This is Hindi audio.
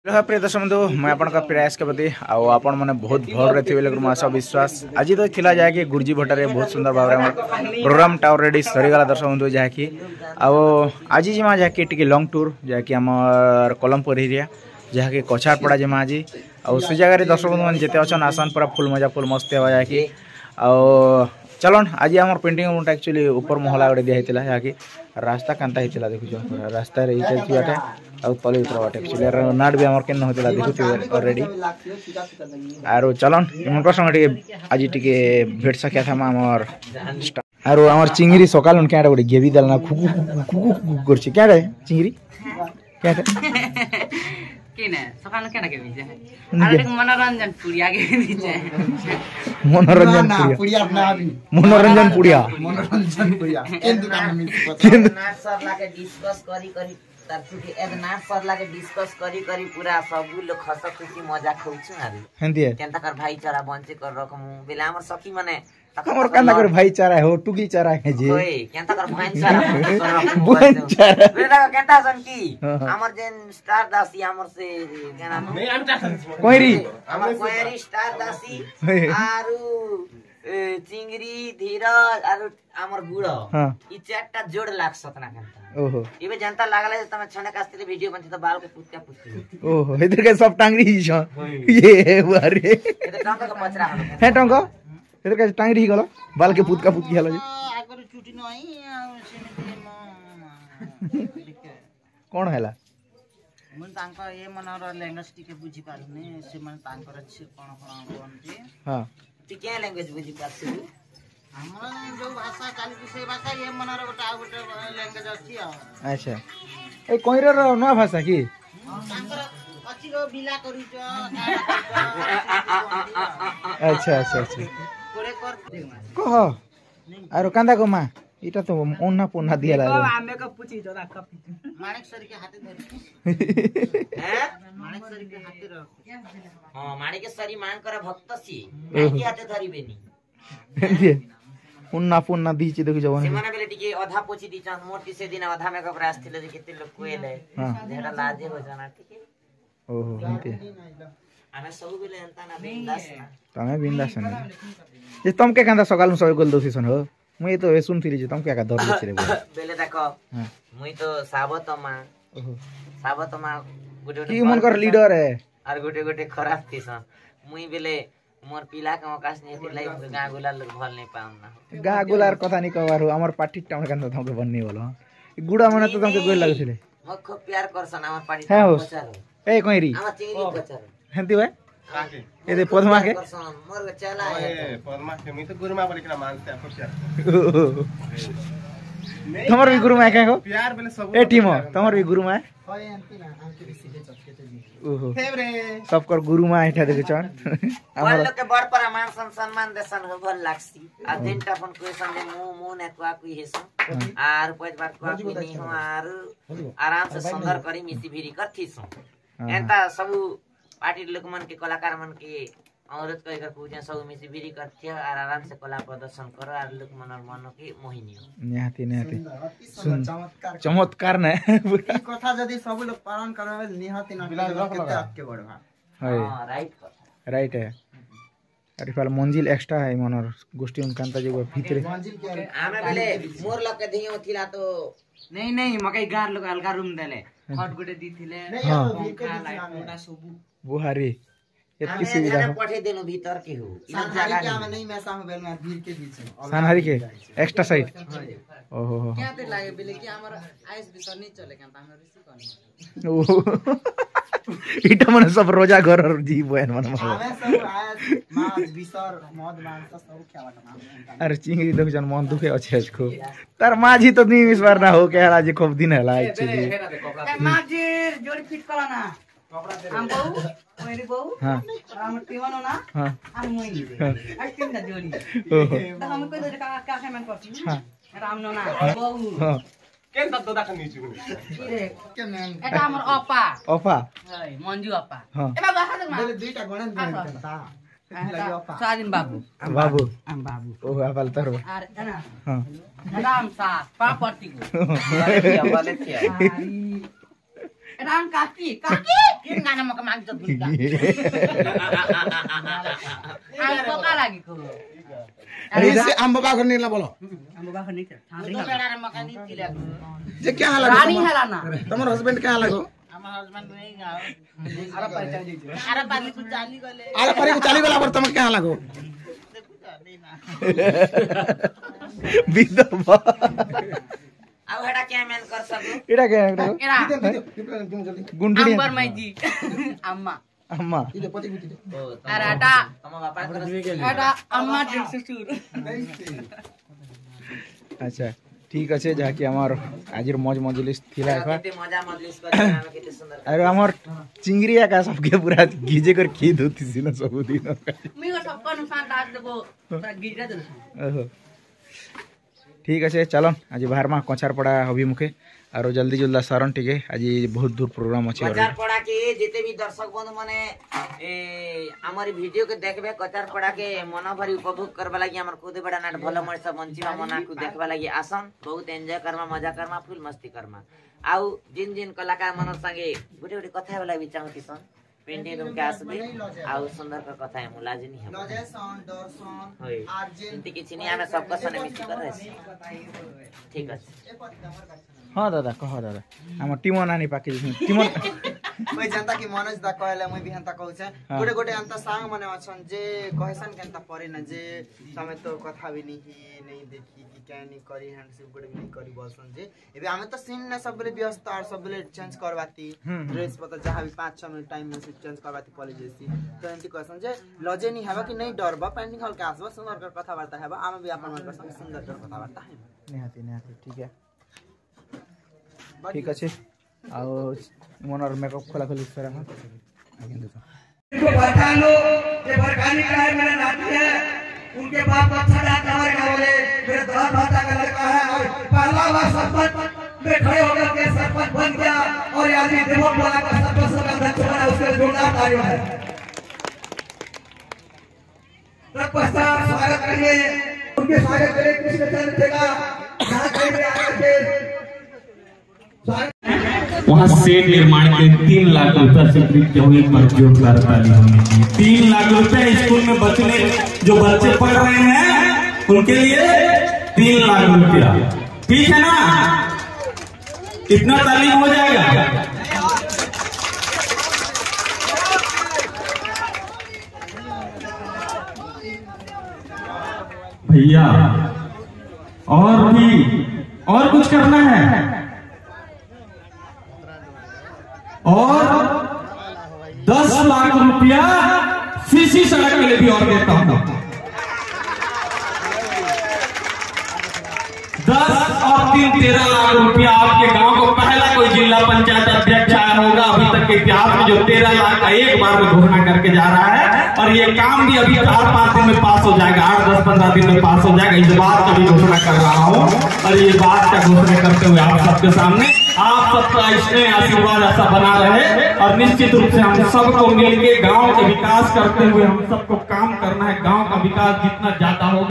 प्रिय दर्शक बंधु मैं आपन प्रयास के प्रति आपण मैंने बहुत भर रही थी आशा विश्वास आज तो थिला जाकि गुरुजी भट्टारे बहुत सुंदर भाव में प्रोग्राम टावर रेडी सरीगला दर्शक बंधु जहाँकि आज जिमा जहाँकि टी लंग टूर जहाँकि आम कलमपुर एरिया जहाँकि कछारपड़ा जिमा आज से जगह दर्शक बंधु मैंने जिते अच्छा आसान पूरा फुल मजा फुल मस्त है जहाँकि चलन आज आम पेंटिंग मुंटा एक्चुअली ऊपर महला गोटे दिखाई जहाँकि रास्ता कांता होता देखुच रास्ता बाटे आ तले उतर बाटे एक्चुअली नाट भी आम के होता देखुच ऑलरेडी आरो चलन इमनकर संगे आज टी भेट सकिया था आमर आरो आमर चिंगरी सकाल उनके गोटे गेबी देलना खुकु खुकु खुकु करछि क्या रे चिंगरी क्या रे किने सकाल केना के बीजे अरे मनोरंजन पुड़िया के बीजे मनोरंजन पुड़िया मनोरंजन पुड़िया केन दुकान में केन सर लाके डिस्कस करी तारछु के एद नाच सर लाके डिस्कस करी पूरा सब लोग हंस खुशी मजा खौछु आरे हंदिए केनता कर भाईचारा बंचे कर रखमु बेला हमर सखी माने हमर कांदा कर भाईचारा हो टुकी चारा है जे ओए केनता कर भाईचारा बेला केनता सन की हमर जेन स्टार दासी हमर से केना कोइरी हमर कोइरी स्टार दासी आरु चिंगरी धीरज आरु हमर गुड़ ई चारटा जोड़ लाग सकना केनता ओहो इबे जनता लागले तमे छने कास्ते वीडियो बनती तो बाल के पूछ ओहो इधर के सब टांगरी छ ये अरे इधर टांग का पचरा है टांग इधर के टांगरी ही गलो बाल के पूत हला जे आगर छुटी नई कोन हैला मन तांका ये मनर लैंग्वेज टिके बुझी पारुने से मन तांकर छ कोन बनते हां टिके लैंग्वेज बुझी पाछु हमरा जो भाषा चाली से भाषा ये मनर गोटे लैंग्वेज अछि अच्छा ए कोइरर नया भाषा की तांकर अछि रो बिला करू छ अच्छा अच्छा अच्छा कोरे कर कह आरो कांदा को मां इटा तो ओन्ना पोन्ना दिया लागे आमे का पूछी जोदा कपी माणिक सर के हाथे धरि हैं माणिक सर के हाथे रख हां माणिक सरी मांग कर भक्त सी के हाथे धरि बेनी उन्ना पुन्ना दीची देखु जवन से माने बेले टिके आधा पोची दी चान मोटी से दिन आधा मेकअप रास थिले जे केते लोग कोएले हां जेडा लाजे हो जाना ठीक है ओहो हंते आमे सब बेले अंता ना बिंदास ना तमे बिंदास ना जे तुम के कांदा सकाल में सब गोल दोसी सन हो मुई तो सुन थिली जे तुम के का दर रे बेले देखो मुई तो साबतमा ओहो साबतमा गोटे की मन कर लीडर है और गोटे गोटे खराब थी सन मुई बेले मोर पिला के अवकाश नहीं थी लाई गां गुलाल लोग भल नहीं पाउना गां गुलार कथा नहीं कहवारो हमर पार्टी टाउन कांदा तुमके बननी बोलो गुडा मने तो तुमके गोल लागथिले म खूब प्यार करसन हमर पार्टी है हो बचारो ए कोइरी हमर चिंगरी बचारो हंती भाई ए दे पद्मा के मोर चला है पद्मा के मी तो गुरुमा पर केना मानते आपको प्यार तमर भी गुरुमा के हो प्यार बेले सब ए टीम तमर भी गुरुमा है होय अंती ना हमके भी सीधे चटके ते जी ओहो फेवरेट सबकर गुरुमा एठा देखे छन हमर लोग के बड़ प्रमाण सम्मान देसन हो भल लागसी आ दिनटा अपन क्वेश्चन दे मु ने कुआ कुई हेसो आर पज बार कुआ कुई नहीं हो आर आराम से सुंदर करी मिसी भीरी करथीसो एंता सब पार्टी लोग मन के कलाकार मन के औरत कह कर पूजे सब मिसी भीरी करथे और आराम से कला प्रदर्शन करो और लोग मन के मोहिनी निहाती निहाती चमत्कार न ई कथा जदी सब लोग पालन करबे निहाती न केते आपके बड़वा हां राइट है अरे फाल मंजिल एक्स्ट्रा है मनर गोष्ठी उनकांता जे भीतर मंजिल के आमे बेले मोर लग के धियो थिला तो नहीं मकई गार लोग अलगा रूम देले खट गुटे दी थिले पंखा लाइट मोटा सबु बुहारी एतकी सुविधा हमें पठे देनु भीतर के हो इन जगह के हमें नहीं मैसा हो बेल में भीड़ के बीच सानहारी के एक्स्ट्रा साइड ओहो हो क्या ते लागे बेले कि हमर आइस बिसर नहीं चले केन हम रिसी करनी ओहो इटा मन सब रोजा घर जी बहन मन हमें सब आइस मांस बिसर मद मांस सब खावा अरे चिंगरी देख जन मन दुखे अच्छे को तार माझी तो नहीं इस बार ना हो के हला जे खूब दिन हला एक्चुअली माझी जोड़ी फिट करा ना हम बहु मेरी बहु हां हम टीवनो ना हां हम मोई आई तीन का जोड़ी तो हम कोई तो का मन करती हां राम नो ना बहु हां केन तत्तो दाखन नी चुगु के मैन एटा हमर अपा अपा है मंजू अपा हां ए बाबा हाथ में बेले दुईटा गणन करता स्वाधीन बाबू बाबू हम बाबू ओ अपल तरवा अरे ना हां राम सा पापटी को वाले थिया Rang kaki, kaki. Kira nggak nama kemang tuh juga. Aku kalah lagi ko. से आम बाबा करने ला बोलो Ambo ba kani ka? तो बेड़ा रे मकानी तिले जे क्या हाल Rani helana. तमर हस्बैंड क्या लागो हमर हस्बैंड नहीं गाओ अरे पाली को चाली गले आरे परे को चाली गला पर तमर क्या लागो विधवा अब हेडा क्या मैन कर सकू एटा के Era. गुंडुड़ी Ambar maiji. Amma. अम्मा Ada ada. हम बापा कर Ada amma din susur. अच्छा ठीक अच्छे जहाँकि आमर आज मौज मजलिस थिला एखा केते मजा मजलिस कर हम केते सुंदर अरे आमर चिंगरी का सबके पूरा गिजे कर खीद होती सी ना सब दिन Mi ko sabka nusan das debo. Gira dulu. ओहो ठीक अच्छे चलन आज बाहर में कचार पड़ा अभिमुखे और जल्दी जल्दी सारण ठीक है आज बहुत दूर प्रोग्राम अच्छे कचार पड़ा के जिते भी दर्शक बंधु माने हमारी वीडियो के देखबे कचार पड़ा के मन भरी उपभोग करबा लागि हमर खुद बड़ा नाट भलो मर्स मंचीवा मना को देखबा लागि आसन बहुत एंजॉय करमा मजा करमा फुल मस्ती करमा आउ जिन जिन कलाकार मन संगे गुटे गुटे कथा वाला भी चाहती सन पेंडिंग रूम के आसबे आउ सुंदर का कथा है मुलाजनी है लजेसन दर्शन होय चिंती किछि नहीं हमें सबका सने मिस कर रहे ठीक है हाँ दादा कह दादा आम टीम नानी पाके टीम मैं जनता की मनोज दा कहले मैं भी हंता कहू छे गोटे गोटे अंता सांग मने अछन जे कहसन केनता परे न जे समय तो कथा भी नहीं देखी कि क्या नहीं करी हैंडशिप गोटे भी नहीं करी बसन जे एबे हमें तो सीन ने सब बेले व्यस्त और सब बेले चेंज करवाती ड्रेस पता जहां भी 5-6 मिनट टाइम में से चेंज करवाती कॉलेज जैसी तो एंती कहसन जे लजे नहीं हवा कि नहीं डरबा पेंटिंग हॉल के आसबा सुंदर कर कथा वार्ता हेबा आमे भी अपन मन कर सुंदर कर कथा वार्ता है निहाती ठीक है ठीक अच्छे आओ मनर मेकअप खोला खोली सर हां इनको बता लो ये बरकानी का है मेरा नाती है उनके बाप अच्छा जाता है क्या बोले मेरे दादा भाता का लड़का है और पहला बार सरपंच में खड़े होकर के सरपंच बन गया और ये आदमी देवों वाला का सरपंच का अध्यक्ष बना उसके जोरदार तालियां है तत्पश्चात स्वागत करिए उनके स्वागत करिए कृष्ण चंद्र थे का यहाँ कहीं भी आकर के वहाँ सेट निर्माण के 3 लाख रुपए स्वीकृत हुए पर जोरदार ताली होनी चाहिए 3 लाख रुपए स्कूल में बचने जो बच्चे पढ़ रहे हैं उनके लिए 3 लाख रुपया ठीक है ना कितना तालीम हो जाएगा भैया और कुछ करना है और 10 लाख रुपया सीसी सड़क के लिए भी और देता हूं 10 और 3 13 लाख रुपया आपके गांव को पहला कोई जिला पंचायत अध्यक्ष आया होगा अभी तक के इतिहास में जो 13 लाख का एक बार में घोषणा करके जा रहा है और ये काम भी अभी 4-5 दिन में पास हो जाएगा 8-10-15 दिन में पास हो जाएगा इस बात का भी घोषणा कर रहा हूं और ये बात का घोषणा करते हुए आप सबके सामने आप सबका स्नेह आशीर्वाद ऐसा बना रहे और निश्चित रूप से हम सबको मिलकर गांव के विकास करते हुए हम सबको काम करना है गांव का विकास जितना ज्यादा हो